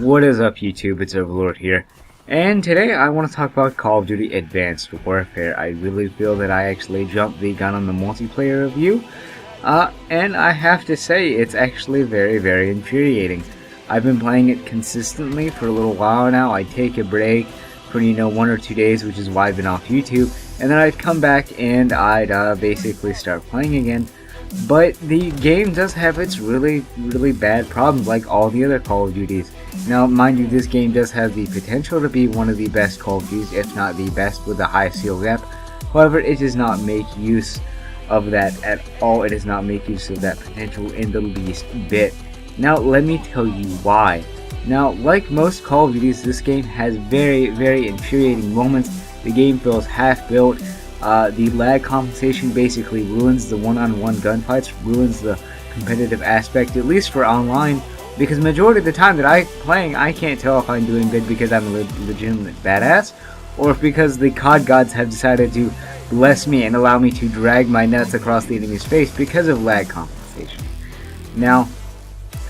What is up, YouTube? It's Overlord here, and today I want to talk about Call of Duty Advanced Warfare. I really feel that I actually jumped the gun on the multiplayer review, and I have to say it's actually very infuriating. I've been playing it consistently for a little while now. I take a break for 1 or 2 days, which is why I've been off YouTube, and then I'd come back and I'd basically start playing again. But the game does have its really bad problems, like all the other Call of Duties. Now, mind you, this game does have the potential to be one of the best Call of Duties, if not the best, with the highest seal gap. However, it does not make use of that at all. It does not make use of that potential in the least bit. Now, let me tell you why. Now, like most Call of Duties, this game has very infuriating moments. The game feels half-built. The lag compensation basically ruins the one-on-one gunfights, ruins the competitive aspect, at least for online, because majority of the time that I'm playing, I can't tell if I'm doing good because I'm a legitimate badass, or if because the COD gods have decided to bless me and allow me to drag my nuts across the enemy's face because of lag compensation. Now,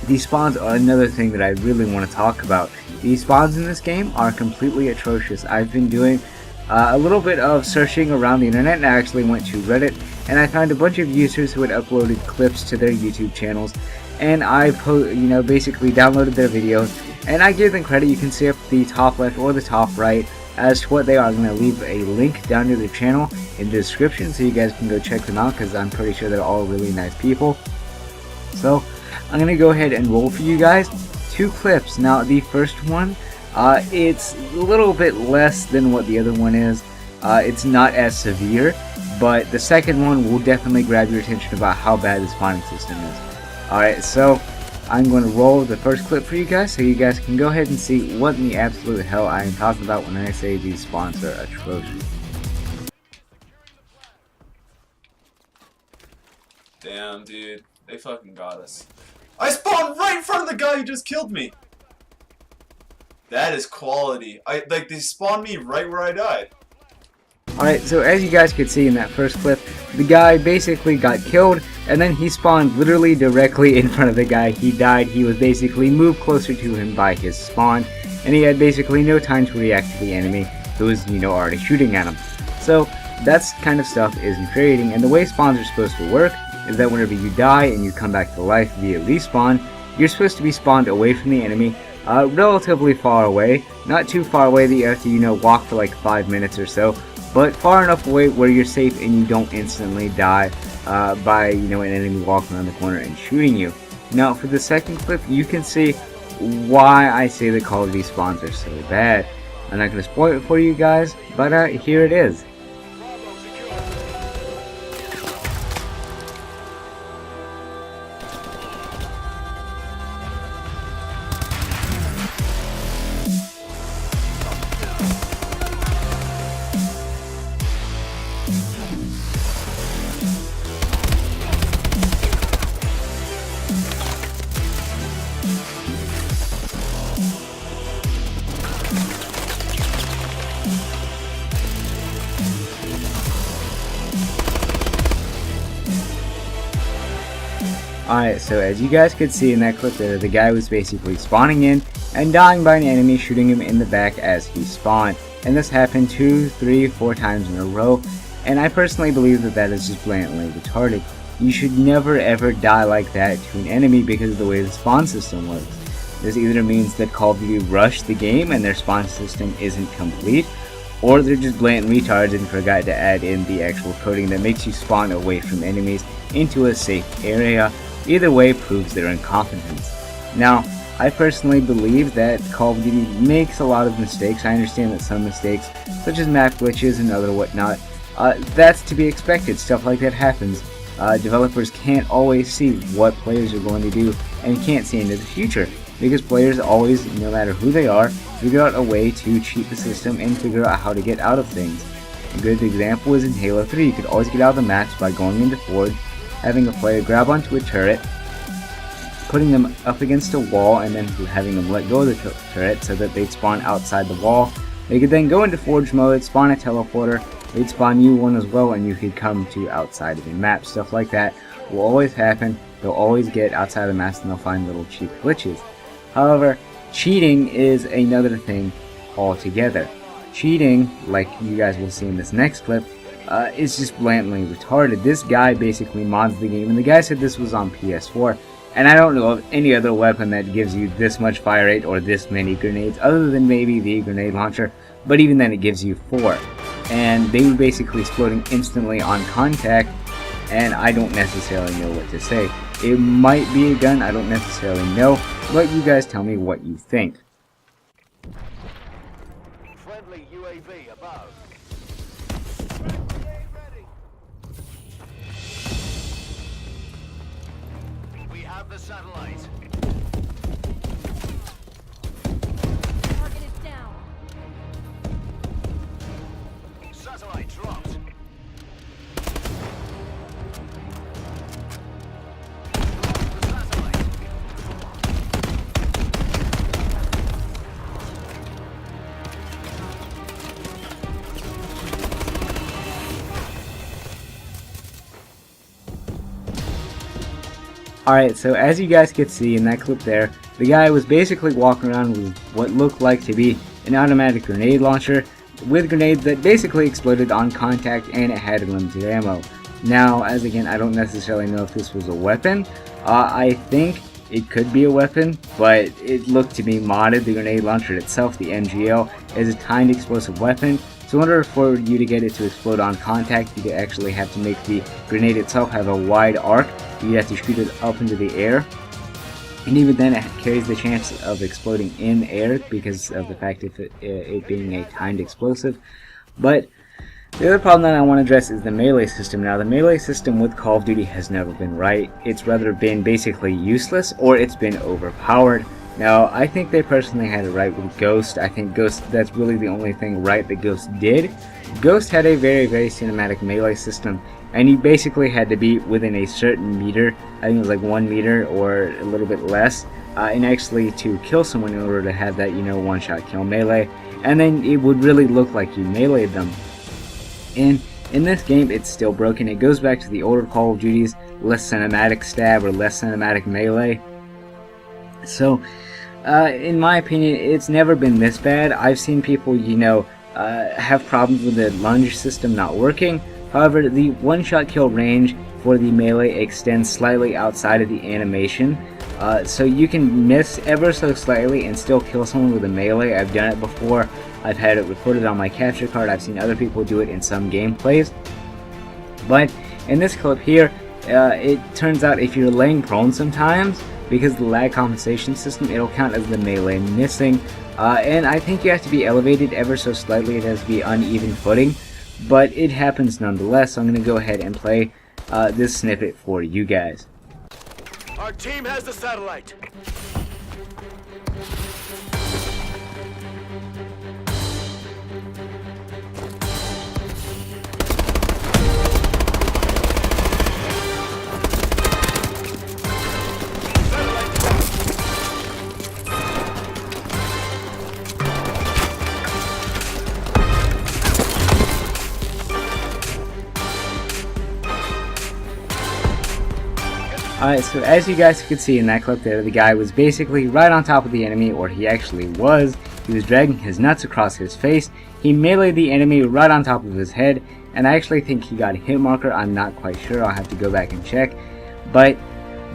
these spawns are another thing that I really want to talk about. These spawns in this game are completely atrocious. I've been doing a little bit of searching around the internet, and I actually went to Reddit and I found a bunch of users who had uploaded clips to their YouTube channels, and I basically downloaded their videos and I give them credit. You can see up the top left or the top right as to what they are. I'm going to leave a link down to their channel in the description so you guys can go check them out, because I'm pretty sure they're all really nice people. So I'm going to go ahead and roll for you guys 2 clips. Now, the first one, it's a little bit less than what the other one is. It's not as severe, but the second one will definitely grab your attention about how bad the spawning system is. Alright, so I'm going to roll the first clip for you guys so you guys can go ahead and see what in the absolute hell I am talking about when I say these spawns are atrocious. Damn, dude. They fucking got us. I spawned right in front of the guy who just killed me! That is quality. They spawned me right where I died. Alright, so as you guys could see in that first clip, the guy basically got killed, and then he spawned literally directly in front of the guy. He died. He was basically moved closer to him by his spawn, and he had basically no time to react to the enemy who was, already shooting at him. So that's kind of stuff is infuriating, and the way spawns are supposed to work is that whenever you die and you come back to life via respawn, you're supposed to be spawned away from the enemy, relatively far away, not too far away that you have to, walk for like 5 minutes or so, but far enough away where you're safe and you don't instantly die by, an enemy walking around the corner and shooting you. Now, for the second clip, you can see why I say the Call of Duty spawns are so bad. I'm not going to spoil it for you guys, but here it is. Alright, so as you guys could see in that clip there, the guy was basically spawning in and dying by an enemy shooting him in the back as he spawned. And this happened 2, 3, 4 times in a row, and I personally believe that that is just blatantly retarded. You should never ever die like that to an enemy because of the way the spawn system works. This either means that Call of Duty rushed the game and their spawn system isn't complete, or they're just blatant retards and forgot to add in the actual coding that makes you spawn away from enemies into a safe area. Either way proves their incompetence. Now, I personally believe that Call of Duty makes a lot of mistakes. I understand that some mistakes, such as map glitches and other whatnot, that's to be expected. Stuff like that happens. Developers can't always see what players are going to do and can't see into the future, because players always, no matter who they are, figure out a way to cheat the system and figure out how to get out of things. A good example is in Halo 3. You could always get out of the maps by going into Forge, having a player grab onto a turret, putting them up against a wall, and then having them let go of the turret so that they'd spawn outside the wall. They could then go into Forge mode, spawn a teleporter, they'd spawn you one as well, and you could come to outside of the map. Stuff like that will always happen. They'll always get outside of the maps and they'll find little cheap glitches. However, cheating is another thing altogether. Cheating, like you guys will see in this next clip, is just blatantly retarded. This guy basically mods the game, and the guy said this was on PS4, and I don't know of any other weapon that gives you this much fire rate or this many grenades, other than maybe the grenade launcher, but even then it gives you 4. And they were basically exploding instantly on contact, and I don't necessarily know what to say. It might be a gun, I don't necessarily know, but you guys tell me what you think. Friendly UAV above. We have the satellite. Target is down. Satellite dropped. Lost the satellite. Alright, so as you guys could see in that clip there, the guy was basically walking around with what looked like to be an automatic grenade launcher with grenades that basically exploded on contact, and it had limited ammo. Now, as again, I don't necessarily know if this was a weapon. I think it could be a weapon, but it looked to be modded. The grenade launcher itself, the MGL, is a timed explosive weapon. So in order for you to get it to explode on contact, you actually have to make the grenade itself have a wide arc. You have to shoot it up into the air. And even then it carries the chance of exploding in air because of the fact of it being a timed explosive. But the other problem that I want to address is the melee system. Now, the melee system with Call of Duty has never been right. It's rather been basically useless, or it's been overpowered. Now, I think they personally had it right with Ghost. I think Ghost, that's really the only thing right that Ghost did. Ghost had a very, very cinematic melee system, and you basically had to be within a certain meter, I think it was like 1 meter or a little bit less, and actually to kill someone in order to have that, one-shot kill melee, and then it would really look like you meleeed them. And in this game, it's still broken. It goes back to the older Call of Duties, less cinematic stab or less cinematic melee. So, in my opinion, it's never been this bad. I've seen people, have problems with the lunge system not working. However, the one-shot kill range for the melee extends slightly outside of the animation. So you can miss ever so slightly and still kill someone with a melee. I've done it before. I've had it recorded on my capture card. I've seen other people do it in some gameplays. But in this clip here, it turns out if you're laying prone sometimes, because of the lag compensation system, it'll count as the melee missing. And I think you have to be elevated ever so slightly. It has to be uneven footing. But it happens nonetheless, so I'm going to go ahead and play this snippet for you guys. Our team has the satellite. Alright, so as you guys could see in that clip there, the guy was basically right on top of the enemy, or he actually was. He was dragging his nuts across his face. He meleeed the enemy right on top of his head, and I actually think he got a hit marker. I'm not quite sure. I'll have to go back and check. But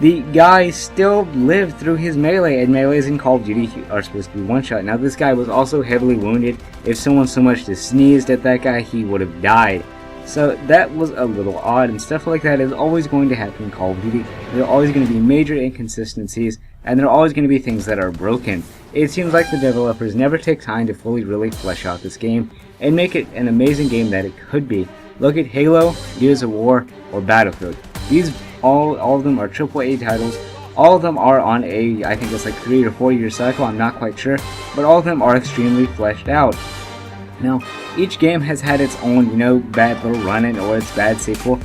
the guy still lived through his melee, and melees in Call of Duty are supposed to be one-shot. Now, this guy was also heavily wounded. If someone so much as sneezed at that guy, he would have died. So that was a little odd, and stuff like that is always going to happen in Call of Duty. There are always going to be major inconsistencies, and there are always going to be things that are broken. It seems like the developers never take time to fully really flesh out this game and make it an amazing game that it could be. Look at Halo, Gears of War, or Battlefield. These all of them are AAA titles. All of them are on a, I think it's like 3 or 4 year cycle, I'm not quite sure, but all of them are extremely fleshed out. Now, each game has had its own, bad little run-in or its bad sequel.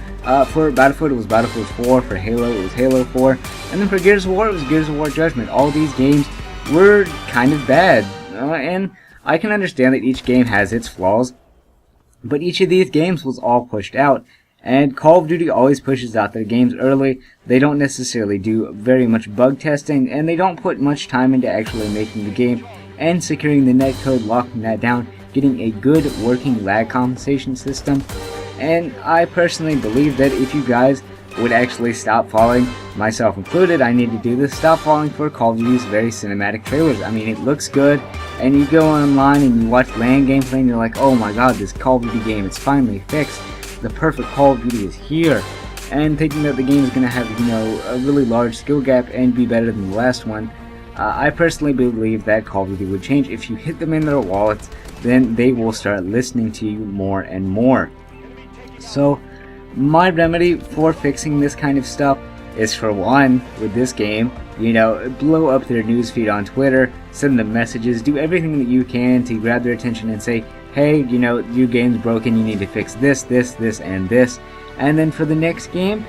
For Battlefield, it was Battlefield 4. For Halo, it was Halo 4. And then for Gears of War, it was Gears of War Judgment. All these games were kind of bad. And I can understand that each game has its flaws. But each of these games was all pushed out. And Call of Duty always pushes out their games early. They don't necessarily do very much bug testing, and they don't put much time into actually making the game and securing the netcode, locking that down, getting a good working lag compensation system. And I personally believe that if you guys would actually stop falling, myself included, I need to do this, stop falling for Call of Duty's very cinematic trailers. I mean, it looks good, and you go online and you watch LAN gameplay and you're like, oh my god, this Call of Duty game, it's finally fixed. The perfect Call of Duty is here. And thinking that the game is going to have, you know, a really large skill gap and be better than the last one, I personally believe that Call of Duty would change. If you hit them in their wallets, then they will start listening to you more and more. So my remedy for fixing this kind of stuff is, for one, with this game, you know, blow up their newsfeed on Twitter, send them messages, do everything that you can to grab their attention and say, hey, you know, your game's broken, you need to fix this, and this. And then for the next game,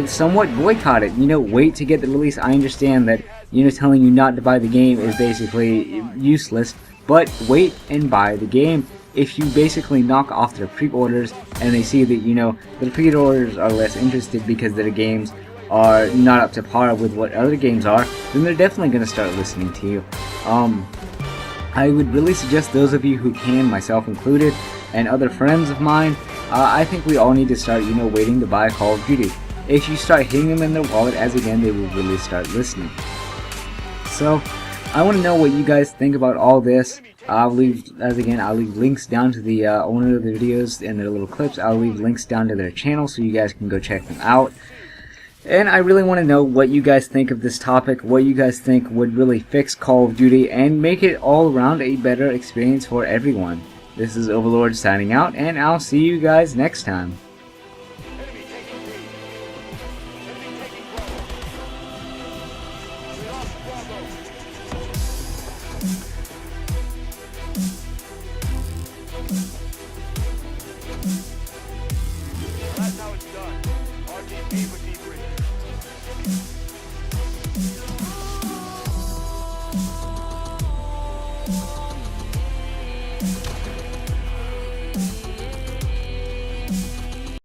somewhat boycott it, you know, wait to get the release. I understand that, you know, telling you not to buy the game is basically useless, but wait and buy the game. If you basically knock off their pre-orders and they see that, you know, the pre-orders are less interested because their games are not up to par with what other games are, then they're definitely going to start listening to you. I would really suggest those of you who can, myself included, and other friends of mine, I think we all need to start, you know, waiting to buy Call of Duty. If you start hitting them in their wallet, as again, they will really start listening. So, I want to know what you guys think about all this. I'll leave links down to the owner of the videos and their little clips. I'll leave links down to their channel so you guys can go check them out. And I really want to know what you guys think of this topic, what you guys think would really fix Call of Duty and make it all around a better experience for everyone. This is Overlord signing out, and I'll see you guys next time. Enemy taking B. Enemy taking Bravo. We lost Bravo.